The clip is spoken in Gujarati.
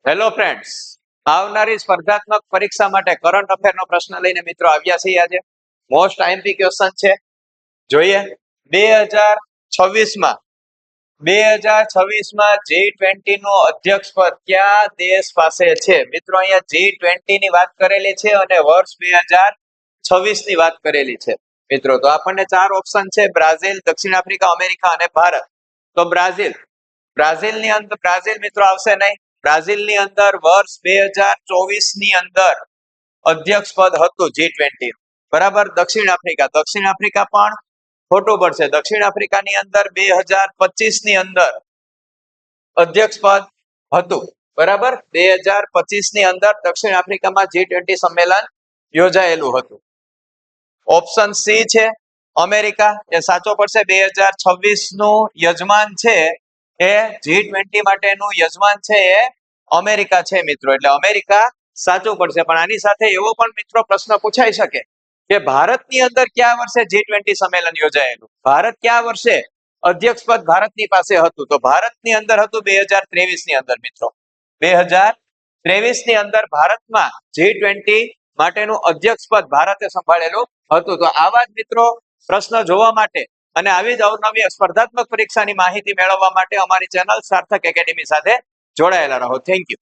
હેલો ફ્રેન્ડ્સ, આવનારી સ્પર્ધાત્મક પરીક્ષા માટે કરંટ અફેરનો પ્રશ્ન લઈને મિત્રો આવ્યા છીએ. આજે મોસ્ટ આઈએમપી ક્વેશ્ચન છે. જોઈએ 2026માં 2026માં G20 નું અધ્યક્ષ પદ કયા દેશ પાસે છે? મિત્રો અહીંયા G20 ની વાત કરેલી છે અને વર્ષ 2026 ની વાત કરેલી છે. મિત્રો તો આપણને ચાર ઓપ્શન છે: બ્રાઝિલ, દક્ષિણ આફ્રિકા, અમેરિકા અને ભારત. તો બ્રાઝિલની અંદર બ્રાઝિલ મિત્રો આવશે નહીં. બ્રાઝિલની અંદર વર્ષ 2024 ની અંદર અધ્યક્ષ પદ હતું G20. બરાબર. દક્ષિણ આફ્રિકા પણ ખોટું પડશે. દક્ષિણ આફ્રિકાની અંદર 2025 ની અંદર અધ્યક્ષ પદ હતું. બરાબર. 2025 ની અંદર દક્ષિણ આફ્રિકામાં G20 સંમેલન યોજાયેલું હતું. ઓપ્શન સી છે અમેરિકા, એ સાચો પડશે. 2026 નું યજમાન છે એ G20 માટેનું યજમાન છે એ અમેરિકા છે મિત્રો, એટલે અમેરિકા સાચું પડશે. પણ આની સાથે એવો પણ મિત્રો પ્રશ્ન પૂછાઈ શકે કે ભારતની અંદર કયા વર્ષે G20 સંમેલન યોજાયેલું? ભારત કયા વર્ષે અધ્યક્ષ પદ ભારતની પાસે હતું? તો ભારતની અંદર હતું 2023 ની અંદર મિત્રો. 2023 ની અંદર ભારતમાં G20 માટેનું અધ્યક્ષ પદ ભારતે સંભાળેલું હતું. તો આવા જ મિત્રો પ્રશ્ન જોવા માટે અને આવી જ અવનવી સ્પર્ધાત્મક પરીક્ષાની માહિતી મેળવવા માટે અમારી ચેનલ સાર્થક એકેડેમી સાથે જોડાયેલા રહો. Thank you.